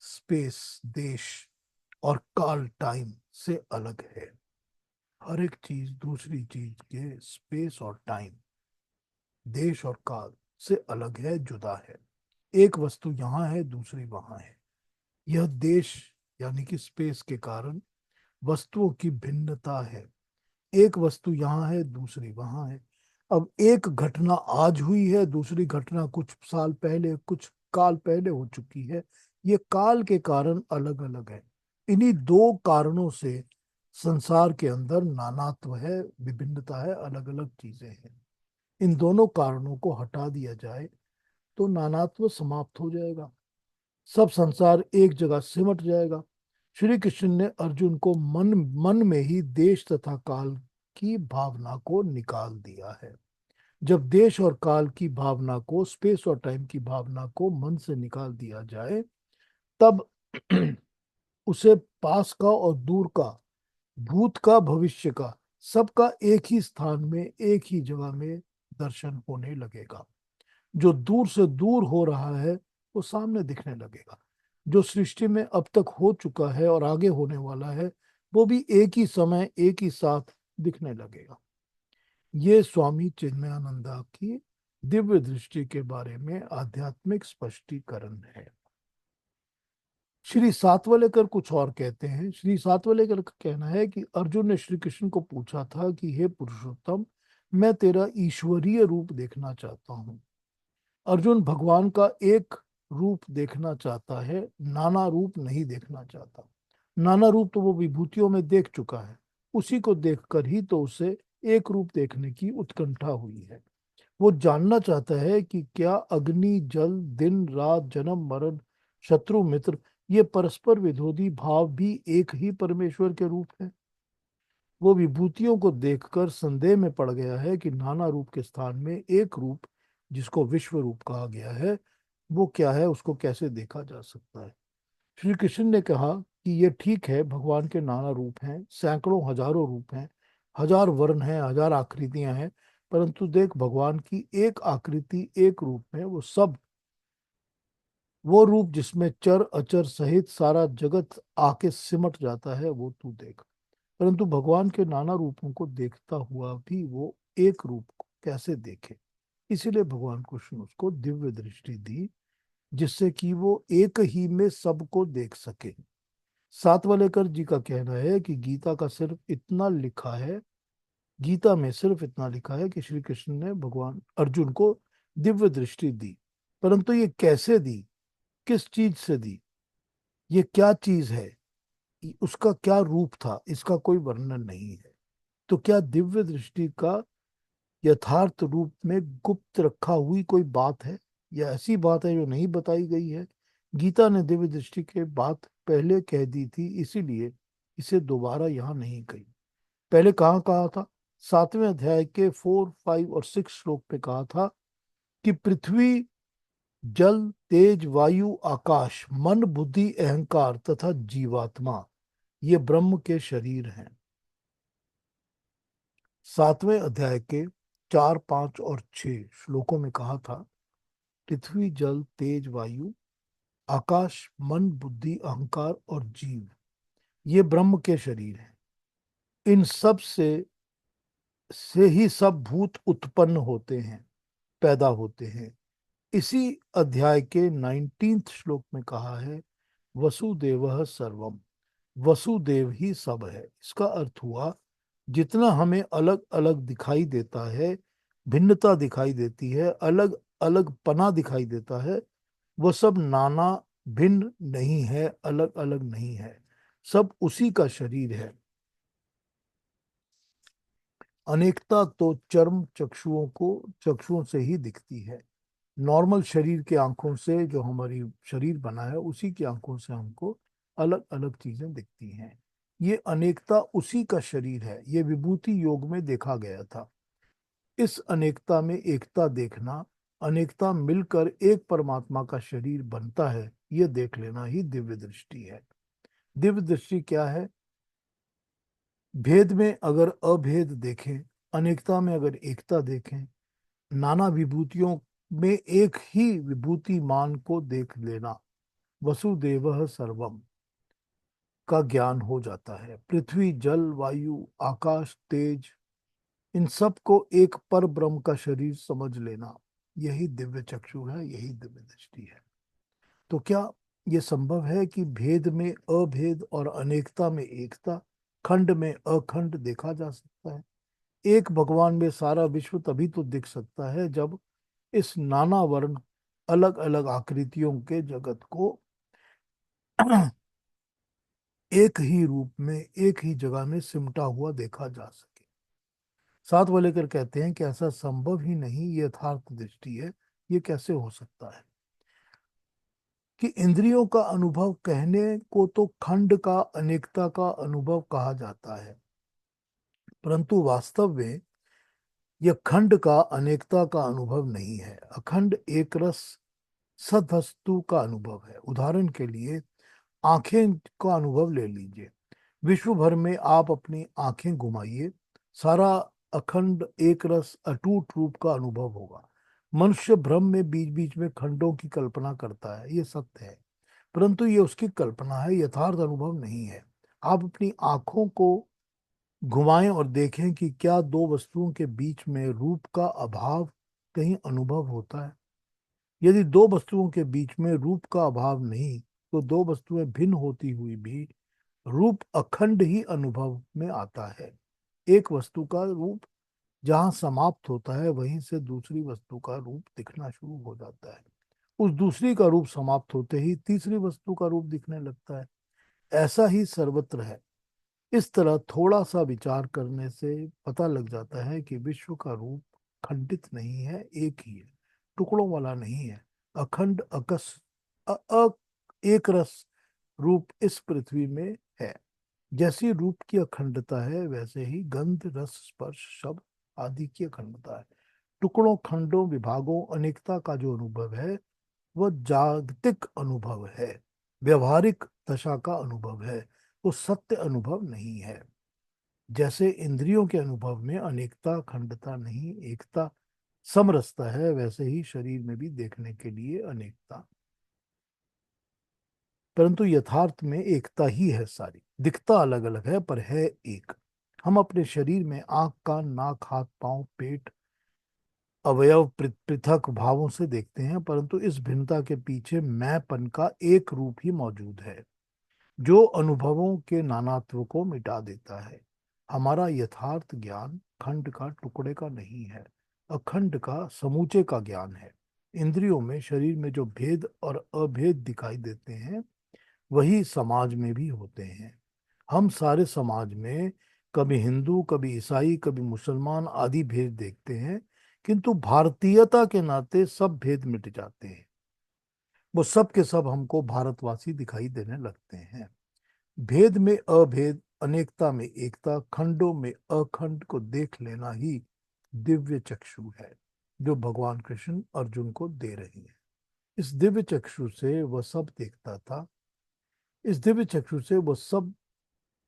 A: स्पेस, देश और काल, टाइम से अलग है। हर एक चीज दूसरी चीज के स्पेस और टाइम, देश और काल से अलग है, जुदा है। एक वस्तु यहाँ है, दूसरी वहां है। यह देश यानी कि स्पेस के कारण वस्तुओं की भिन्नता है। एक वस्तु यहाँ है, दूसरी वहां है। अब एक घटना आज हुई है, दूसरी घटना कुछ साल पहले, कुछ काल पहले हो चुकी है। ये काल के कारण अलग अलग है। इन्हीं दो कारणों से संसार के अंदर नानात्व है, विभिन्नता है, अलग अलग चीजें हैं। इन दोनों कारणों को हटा दिया जाए तो नानात्व समाप्त हो जाएगा, सब संसार एक जगह सिमट जाएगा। श्री कृष्ण ने अर्जुन को मन मन में ही देश तथा काल की भावना को निकाल दिया है। जब देश और काल की भावना को, स्पेस और टाइम की भावना को मन से निकाल दिया जाए, तब उसे पास का और दूर का, भूत का, भविष्य का, सबका एक ही स्थान में, एक ही जगह में दर्शन होने लगेगा। जो दूर से दूर हो रहा है वो सामने दिखने लगेगा। जो सृष्टि में अब तक हो चुका है और आगे होने वाला है वो भी एक ही समय, एक ही साथ दिखने लगेगा। ये स्वामी चिन्मयानंदा की दिव्य दृष्टि के बारे में आध्यात्मिक स्पष्टीकरण है। श्री सातवलेकर कुछ और कहते हैं। श्री सातवलेकर का कहना है कि अर्जुन ने श्री कृष्ण को पूछा था कि हे पुरुषोत्तम, मैं तेरा ईश्वरीय रूप देखना चाहता हूँ। अर्जुन भगवान का एक रूप देखना चाहता है, नाना रूप नहीं देखना चाहता। नाना रूप तो वो विभूतियों में देख चुका है, उसी को देखकर ही तो उसे एक रूप देखने की उत्कंठा हुई है। वो जानना चाहता है कि क्या अग्नि, जल, दिन रात, जन्म मरण, शत्रु मित्र, ये परस्पर विरोधी भाव भी एक ही परमेश्वर के रूप है। वो विभूतियों को देखकर संदेह में पड़ गया है कि नाना रूप के स्थान में एक रूप, जिसको विश्व रूप कहा गया है, वो क्या है, उसको कैसे देखा जा सकता है। श्री कृष्ण ने कहा कि ये ठीक है, भगवान के नाना रूप हैं, सैकड़ों हजारों रूप हैं, हजार वर्ण हैं, हजार आकृतियां हैं, परंतु देख, भगवान की एक आकृति, एक रूप में वो सब, वो रूप जिसमें चर अचर सहित सारा जगत आके सिमट जाता है, वो तू देख। परंतु भगवान के नाना रूपों को देखता हुआ भी वो एक रूप को कैसे देखे? इसीलिए भगवान कृष्ण उसको दिव्य दृष्टि दी, जिससे कि वो एक ही में सबको देख सके। सातवालेकर जी का कहना है कि गीता का सिर्फ इतना लिखा है, गीता में सिर्फ इतना लिखा है कि श्री कृष्ण ने भगवान अर्जुन को दिव्य दृष्टि दी, परंतु ये कैसे दी, किस चीज से दी, ये क्या चीज है, उसका क्या रूप था, इसका कोई वर्णन नहीं है। तो क्या दिव्य दृष्टि का यथार्थ रूप में गुप्त रखा हुई कोई बात है, या ऐसी बात है जो नहीं बताई गई है? गीता ने दिव्य दृष्टि के बात पहले कह दी थी, इसीलिए इसे दोबारा यहाँ नहीं कही। पहले कहाँ कहा था? 7वें अध्याय के 4, 5 और 6 श्लोक पे कहा था कि पृथ्वी जल, तेज, वायु, आकाश, मन, बुद्धि, अहंकार तथा जीवात्मा, ये ब्रह्म के शरीर हैं। 7वें अध्याय के 4, 5 और 6 श्लोकों में कहा था, पृथ्वी, जल, तेज, वायु, आकाश, मन, बुद्धि, अहंकार और जीव, ये ब्रह्म के शरीर हैं। इन सब से ही सब भूत उत्पन्न होते हैं, पैदा होते हैं। इसी अध्याय के 19 श्लोक में कहा है, वसुदेवः सर्वम, वसुदेव ही सब है। इसका अर्थ हुआ, जितना हमें अलग अलग दिखाई देता है, भिन्नता दिखाई देती है, अलग अलग पना दिखाई देता है, वो सब नाना भिन्न नहीं है, अलग अलग नहीं है, सब उसी का शरीर है। अनेकता तो चर्म चक्षुओं से ही दिखती है। नॉर्मल शरीर के आंखों से, जो हमारी शरीर बना है उसी की आंखों से हमको अलग अलग चीजें दिखती हैं। ये अनेकता उसी का शरीर है, ये विभूति योग में देखा गया था। इस अनेकता में एकता देखना, अनेकता मिलकर एक परमात्मा का शरीर बनता है, ये देख लेना ही दिव्य दृष्टि है। दिव्य दृष्टि क्या है? भेद में अगर अभेद देखें, अनेकता में अगर एकता देखें, नाना विभूतियों में एक ही विभूति मान को देख लेना, वसुदेवः सर्वम का ज्ञान हो जाता है। पृथ्वी, जल, वायु, आकाश, तेज, इन सब को एक पर ब्रह्म का शरीर समझ लेना, यही दिव्य चक्षु है, यही दिव्य दृष्टि है। तो क्या ये संभव है कि भेद में अभेद और अनेकता में एकता, खंड में अखंड देखा जा सकता है? एक भगवान में सारा विश्व तभी तो दिख सकता है जब इस नाना वर्ण, अलग अलग आकृतियों के जगत को एक ही रूप में, एक ही जगह में सिमटा हुआ देखा जा सके। साथ वो लेकर कहते हैं कि ऐसा संभव ही नहीं, ये यथार्थ दृष्टि है। ये कैसे हो सकता है कि इंद्रियों का अनुभव कहने को तो खंड का, अनेकता का अनुभव कहा जाता है, परंतु वास्तव में यह खंड का, अनेकता का अनुभव नहीं है। अखंड एक रस सदवस्तु का अनुभव है। उदाहरण के लिए आंखें का अनुभव ले लीजिए। विश्व भर में आप अपनी आंखें घुमाइए, सारा अखंड एक रस अटूट रूप का अनुभव होगा। मनुष्य भ्रम में बीच बीच में खंडों की कल्पना करता है, ये सत्य है, परंतु ये उसकी कल्पना है, यथार्थ अनुभव नहीं है। आप अपनी आंखों को घुमाएं और देखें कि क्या दो वस्तुओं के बीच में रूप का अभाव कहीं अनुभव होता है। यदि दो वस्तुओं के बीच में रूप का अभाव नहीं, तो दो वस्तुएं भिन्न होती हुई भी रूप अखंड ही अनुभव में आता है। एक वस्तु का रूप जहां समाप्त होता है, वहीं से दूसरी वस्तु का रूप दिखना शुरू हो जाता है। उस दूसरी का रूप समाप्त होते ही तीसरी वस्तु का रूप दिखने लगता है। ऐसा ही सर्वत्र है। इस तरह थोड़ा सा विचार करने से पता लग जाता है कि विश्व का रूप खंडित नहीं है, एक ही है, टुकड़ों वाला नहीं है। अखंड अकस अ, अ, एक रस रूप इस पृथ्वी में है। जैसी रूप की अखंडता है, वैसे ही गंध, रस, स्पर्श, शब्द आदि की अखंडता है। टुकड़ों, खंडों, विभागों, अनेकता का जो अनुभव है, वह जागतिक अनुभव है, व्यवहारिक दशा का अनुभव है, वो सत्य अनुभव नहीं है। जैसे इंद्रियों के अनुभव में अनेकता, खंडता नहीं, एकता, समरसता है, वैसे ही शरीर में भी देखने के लिए अनेकता, परंतु यथार्थ में एकता ही है। सारी दिखता अलग अलग है, पर है एक। हम अपने शरीर में आंख, कान, नाक, हाथ, पांव, पेट, अवयव पृथक भावों से देखते हैं, परंतु इस भिन्नता के पीछे मैंपन का एक रूप ही मौजूद है, जो अनुभवों के नानात्व को मिटा देता है। हमारा यथार्थ ज्ञान खंड का, टुकड़े का नहीं है, अखंड का, समूचे का ज्ञान है। इंद्रियों में, शरीर में जो भेद और अभेद दिखाई देते हैं, वही समाज में भी होते हैं। हम सारे समाज में कभी हिंदू, कभी ईसाई, कभी मुसलमान आदि भेद देखते हैं, किंतु भारतीयता के नाते सब भेद मिट जाते हैं। वो सब के सब हमको भारतवासी दिखाई देने लगते हैं। भेद में अभेद, अनेकता में एकता, खंडों में अखंड को देख लेना ही दिव्य चक्षु है, जो भगवान कृष्ण अर्जुन को दे रहे हैं। इस दिव्य चक्षु से वह सब देखता था। इस दिव्य चक्षु से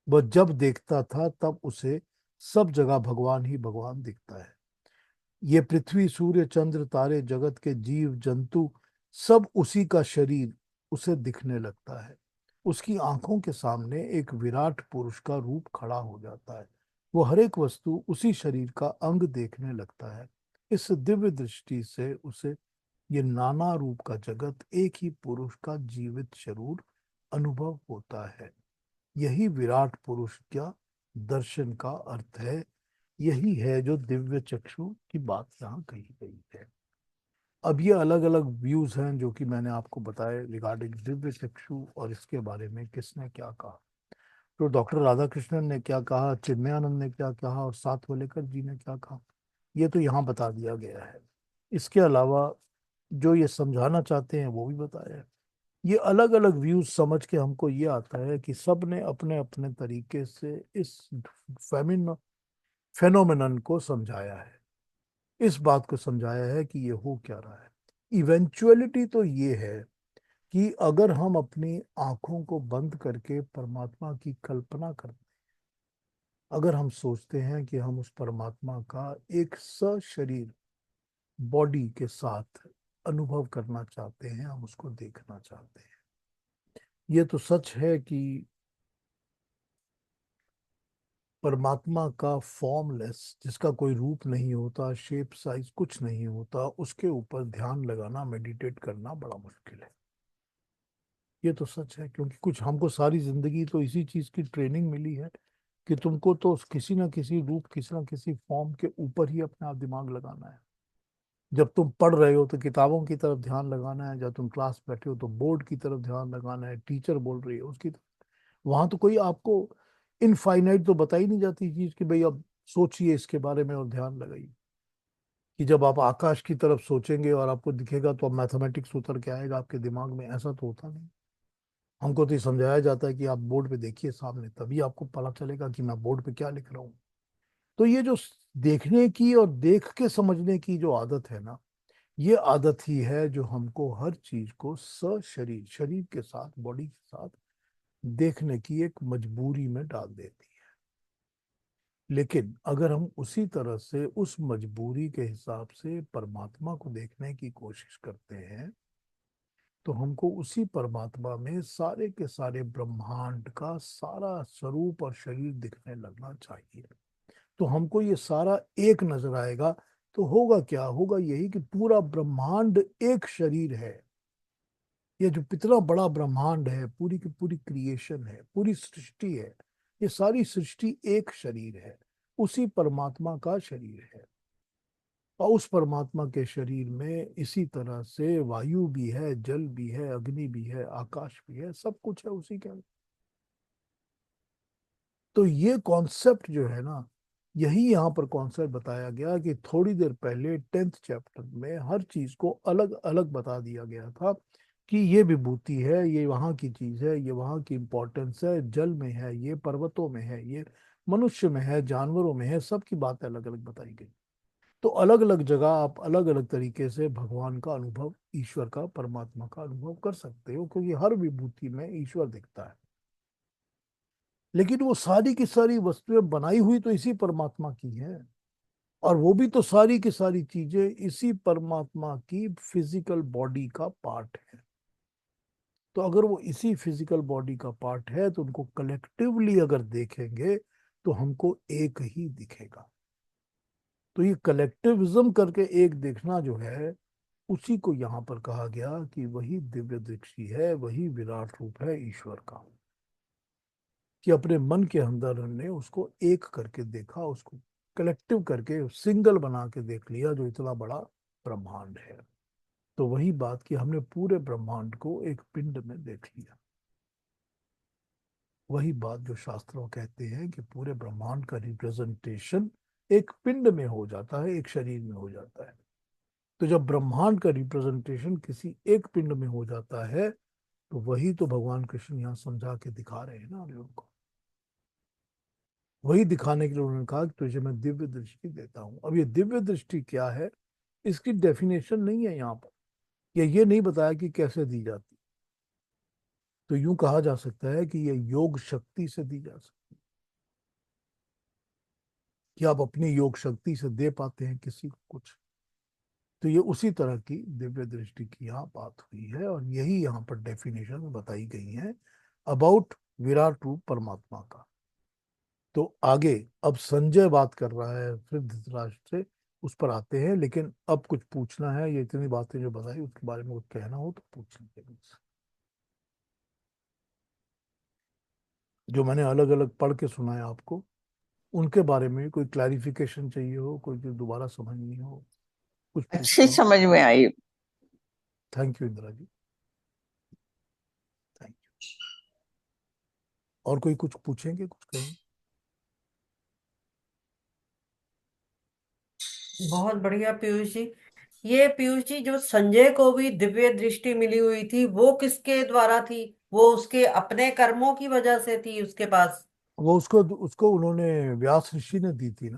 A: वह जब देखता था तब उसे सब जगह भगवान ही भगवान दिखता है। ये पृथ्वी, सूर्य, चंद्र, तारे, जगत के जीव जंतु, सब उसी का शरीर उसे दिखने लगता है। उसकी आंखों के सामने एक विराट पुरुष का रूप खड़ा हो जाता है। वो हर एक वस्तु उसी शरीर का अंग देखने लगता है। इस दिव्य दृष्टि से उसे ये नाना रूप का जगत एक ही पुरुष का जीवित स्वरूप अनुभव होता है। यही विराट पुरुष का दर्शन का अर्थ है। यही है जो दिव्य चक्षु की बात यहाँ कही गई है। अब ये अलग अलग व्यूज हैं जो कि मैंने आपको बताए रिगार्डिंग दिव्य चक्षु और इसके बारे में किसने क्या कहा। तो डॉक्टर राधाकृष्णन ने क्या कहा, चिन्मयानंद ने क्या कहा और साथ वलेकर जी ने क्या कहा, ये तो यहाँ बता दिया गया है। इसके अलावा जो ये समझाना चाहते हैं वो भी बताया है। ये अलग अलग व्यूज समझ के हमको ये आता है कि सब ने अपने अपने तरीके से इस फेमिन फेनोमेनन को समझाया है। इस बात को समझाया है कि ये हो क्या रहा है। इवेंचुअलिटी तो ये है कि अगर हम अपनी आंखों को बंद करके परमात्मा की कल्पना करते, अगर हम सोचते हैं कि हम उस परमात्मा का एक सशरीर बॉडी के साथ अनुभव करना चाहते हैं, हम उसको देखना चाहते हैं, ये तो सच है कि परमात्मा का फॉर्मलेस, जिसका कोई रूप नहीं होता, शेप साइज कुछ नहीं होता, उसके ऊपर ध्यान लगाना, मेडिटेट करना बड़ा मुश्किल है। ये तो सच है, क्योंकि कुछ हमको सारी जिंदगी तो इसी चीज की ट्रेनिंग मिली है कि तुमको तो किसी ना किसी रूप, किसी ना किसी फॉर्म के ऊपर ही अपना दिमाग लगाना है। जब तुम पढ़ रहे हो तो किताबों की तरफ ध्यान लगाना है, जब तुम क्लास बैठे हो तो बोर्ड की तरफ ध्यान लगाना है, टीचर बोल रही है उसकी तरफ। वहां तो कोई आपको इनफाइनाइट तो बताई नहीं जाती चीज कि भाई अब सोचिए इसके बारे में और ध्यान लगाइए। कि जब आप आकाश की तरफ सोचेंगे और आपको दिखेगा तो अब मैथमेटिक्स उतर के आएगा आपके दिमाग में, ऐसा तो होता नहीं। हमको तो ये समझाया जाता है कि आप बोर्ड पे देखिए सामने, तभी आपको पता चलेगा कि मैं बोर्ड पे क्या लिख रहा हूँ। तो ये जो देखने की और देख के समझने की जो आदत है ना, ये आदत ही है जो हमको हर चीज को सशरीर, शरीर के साथ, बॉडी के साथ देखने की एक मजबूरी में डाल देती है। लेकिन अगर हम उसी तरह से उस मजबूरी के हिसाब से परमात्मा को देखने की कोशिश करते हैं, तो हमको उसी परमात्मा में सारे के सारे ब्रह्मांड का सारा स्वरूप और शरीर दिखने लगना चाहिए। तो हमको ये सारा एक नजर आएगा। तो होगा क्या, होगा यही कि पूरा ब्रह्मांड एक शरीर है। ये जो इतना बड़ा ब्रह्मांड है, पूरी की पूरी क्रिएशन है, पूरी सृष्टि है, ये सारी सृष्टि एक शरीर है, उसी परमात्मा का शरीर है। और उस परमात्मा के शरीर में इसी तरह से वायु भी है, जल भी है, अग्नि भी है, आकाश भी है, सब कुछ है उसी के अंदर। तो ये कॉन्सेप्ट जो है ना, यही यहाँ पर कॉन्सेप्ट बताया गया कि थोड़ी देर पहले 10th चैप्टर में हर चीज को अलग अलग बता दिया गया था कि ये विभूति है, ये वहाँ की चीज है, ये वहाँ की इंपॉर्टेंस है, जल में है, ये पर्वतों में है, ये मनुष्य में है, जानवरों में है, सबकी बातें अलग अलग बताई गई। तो अलग अलग जगह आप अलग अलग तरीके से भगवान का अनुभव, ईश्वर का, परमात्मा का अनुभव कर सकते हो, क्योंकि हर विभूति में ईश्वर दिखता है। लेकिन वो सारी की सारी वस्तुएं बनाई हुई तो इसी परमात्मा की है, और वो भी तो सारी की सारी चीजें इसी परमात्मा की फिजिकल बॉडी का पार्ट है। तो अगर वो इसी फिजिकल बॉडी का पार्ट है तो उनको कलेक्टिवली अगर देखेंगे तो हमको एक ही दिखेगा। तो ये कलेक्टिविज्म करके एक देखना जो है, उसी को यहाँ पर कहा गया कि वही दिव्य दृष्टि है, वही विराट रूप है ईश्वर का। कि अपने मन के अंदर हमने उसको एक करके देखा, उसको कलेक्टिव करके सिंगल बना के देख लिया, जो इतना बड़ा ब्रह्मांड है। तो वही बात कि हमने पूरे ब्रह्मांड को एक पिंड में देख लिया। वही बात जो शास्त्रों कहते हैं कि पूरे ब्रह्मांड का रिप्रेजेंटेशन एक पिंड में हो जाता है, एक शरीर में हो जाता है। तो जब ब्रह्मांड का रिप्रेजेंटेशन किसी एक पिंड में हो जाता है, तो वही तो भगवान कृष्ण यहाँ समझा के दिखा रहे हैं ना अर्जुन को। वही दिखाने के लिए उन्होंने कहा कि तुझे मैं दिव्य दृष्टि देता हूं। अब ये दिव्य दृष्टि क्या है, इसकी डेफिनेशन नहीं है यहाँ पर ये नहीं बताया कि कैसे दी जाती। तो यूं कहा जा सकता है कि ये योग शक्ति से दी जा सकती है, कि आप अपनी योग शक्ति से दे पाते हैं किसी को कुछ। तो ये उसी तरह की दिव्य दृष्टि की यहाँ बात हुई है, और यही यहाँ पर डेफिनेशन बताई गई है अबाउट विराट रूप परमात्मा का। तो आगे अब संजय बात कर रहा है फिर धृतराष्ट्र से, उस पर आते हैं। लेकिन अब कुछ पूछना है, ये इतनी बातें जो बताई उसके बारे में कुछ कहना हो तो पूछ लीजिए मुझसे। जो मैंने अलग अलग पढ़ के सुनाया आपको, उनके बारे में कोई क्लैरिफिकेशन चाहिए हो, कोई चीज दोबारा समझनी हो, कुछ
C: अच्छी
A: पूछना हो।
C: समझ में आई।
A: Thank you Indira ji, thank you. और कोई कुछ पूछेंगे, कुछ कहेंगे?
D: बहुत बढ़िया पीयूष जी। ये पीयूष जी, जो संजय को भी दिव्य दृष्टि मिली हुई थी, वो किसके द्वारा थी? वो उसके अपने कर्मों की वजह से थी उसके पास?
A: वो उसको उसको उन्होंने व्यास ऋषि ने दी थी ना।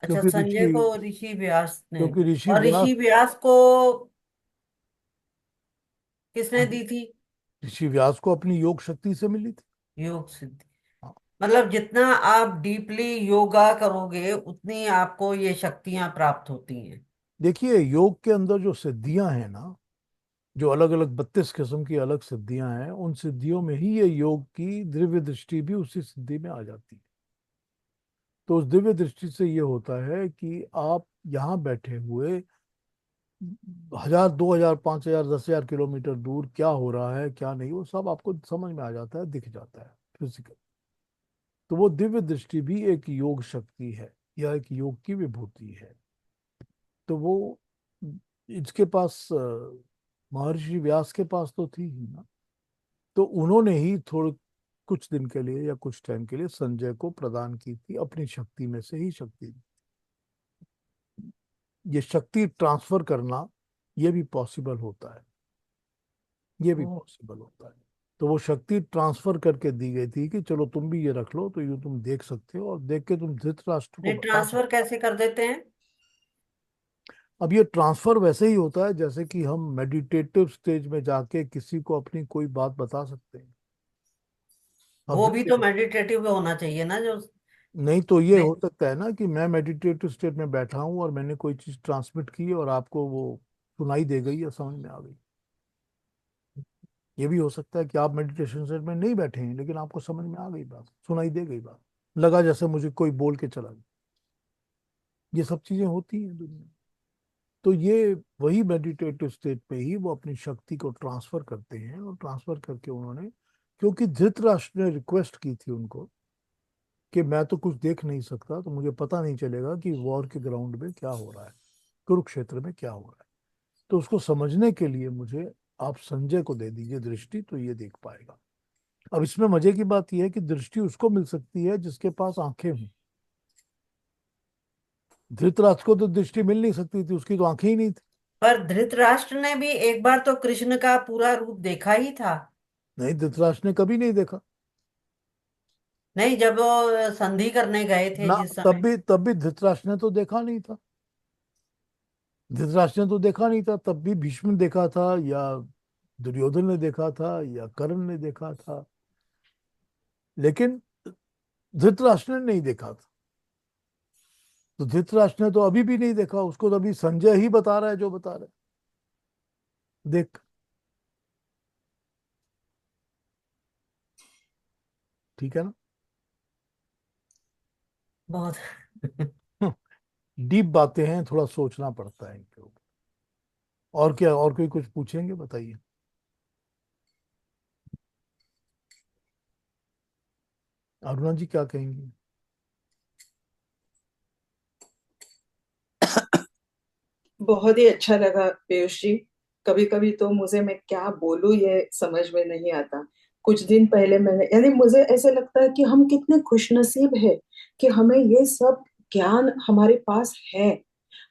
D: अच्छा,
A: क्योंकि
D: संजय
A: ऋषि
D: को ऋषि व्यास ने।
A: क्योंकि ऋषि
D: और
A: व्यास
D: ऋषि व्यास को किसने
A: हाँ जी,
D: दी थी?
A: ऋषि व्यास को अपनी योग शक्ति से मिली थी।
D: योग सिद्धि।
A: हाँ।
D: मतलब जितना आप डीपली योगा करोगे उतनी आपको ये शक्तियां प्राप्त होती हैं।
A: देखिए, योग के अंदर जो सिद्धियां हैं ना, जो अलग अलग 32 किस्म की अलग सिद्धियां हैं, उन सिद्धियों में ही ये योग की दिव्य दृष्टि भी उसी सिद्धि में आ जाती है। तो उस दिव्य दृष्टि से ये होता है कि आप यहाँ बैठे हुए 1000 2000 5000 10,000 किलोमीटर दूर क्या हो रहा है क्या नहीं, वो सब आपको समझ में आ जाता है, दिख जाता है फिजिकल। तो वो दिव्य दृष्टि भी एक योग शक्ति है, या एक योग की विभूति है। तो वो इसके पास महर्षि व्यास के पास तो थी ही ना। तो उन्होंने ही थोड़े कुछ दिन के लिए या कुछ टाइम के लिए संजय को प्रदान की थी, अपनी शक्ति में से ही शक्ति। ये शक्ति ट्रांसफर करना ये भी पॉसिबल होता है, ये भी
D: ओ,
A: पॉसिबल होता है। तो वो शक्ति ट्रांसफर करके दी गई थी कि चलो तुम भी ये रख लो, तो यूं तुम देख सकते हो, और देख के तुम धृतराष्ट्र को
D: नहीं,
A: बता सकते
D: ट्रांसफर कैसे कर देते हैं?
A: हो। अब ये ट्रांसफर वैसे ही होता है जैसे कि हम मेडिटेटिव स्टेज में जाके किसी को अपनी कोई बात बता सकते हैं।
D: वो
A: अभी
D: भी तो
A: ये
D: मेडिटेटिव होना चाहिए ना, जो
A: नहीं तो ये
D: में।
A: हो सकता है ना कि मैं मेडिटेटिव स्टेट में बैठा हूँ और मैंने कोई चीज ट्रांसमिट की और आपको वो सुनाई दे गई या समझ में आ गई। ये भी हो सकता है कि आप मेडिटेशन स्टेट में नहीं बैठे हैं, लेकिन आपको समझ में आ गई बात, सुनाई दे गई बात, लगा जैसे मुझे कोई बोल के चला गया। ये सब चीजें होती हैं दुनिया में। तो ये वही मेडिटेटिव स्टेट पे ही वो अपनी शक्ति को ट्रांसफर करते हैं, और ट्रांसफर करके उन्होंने, क्योंकि धृतराष्ट्र ने रिक्वेस्ट की थी उनको कि मैं तो कुछ देख नहीं सकता, तो मुझे पता नहीं चलेगा कि वॉर के ग्राउंड में क्या हो रहा है, कुरुक्षेत्र में क्या हो रहा है। तो उसको समझने के लिए मुझे आप संजय को दे दीजिए दृष्टि, तो ये देख पाएगा। अब इसमें मजे की बात यह है कि दृष्टि उसको मिल सकती है जिसके पास आंखें हों। धृतराष्ट्र को तो दृष्टि मिल नहीं सकती थी, उसकी तो आंखें ही नहीं थी।
D: पर धृतराष्ट्र ने भी एक बार तो कृष्ण का पूरा रूप देखा ही था।
A: नहीं, धृतराष्ट्र ने कभी नहीं देखा
D: नहीं, जब वो संधि करने गए थे
A: ना।
D: जिस
A: तब
D: समय।
A: भी तब भी धृतराष्ट्र ने तो देखा नहीं था। धृतराष्ट्र ने तो देखा नहीं था, तब भी भीष्म ने देखा था, या दुर्योधन ने देखा था, या कर्ण ने देखा था। लेकिन धृतराष्ट्र ने नहीं देखा था। तो धृतराष्ट्र ने तो अभी भी नहीं देखा, उसको तो अभी संजय ही बता रहा है जो बता रहा है, देख। ठीक है ना।
D: बहुत।
A: डीप बातें हैं, थोड़ा सोचना पड़ता है इनके ऊपर। और क्या, और कोई कुछ पूछेंगे, बताइए। अरुणा जी क्या कहेंगी?
B: बहुत ही अच्छा लगा पीयूष जी। कभी कभी तो मुझे मैं क्या बोलूं ये समझ में नहीं आता। कुछ दिन पहले मैंने, यानी मुझे ऐसे लगता है कि हम कितने खुशनसीब है कि हमें ये सब ज्ञान हमारे पास है।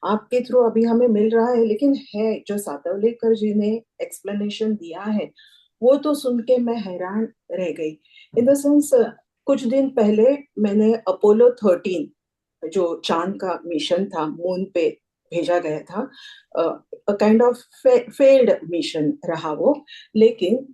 B: आपके थ्रू अभी हमें मिल रहा है, लेकिन है जो सातवलेकर जी ने एक्सप्लेनेशन दिया है, वो तो सुन के मैं हैरान रह गई। इन द सेंस, कुछ दिन पहले मैंने अपोलो 13, जो चांद का मिशन था मून पे भेजा गया था, काइंड ऑफ फेल्ड मिशन रहा वो, लेकिन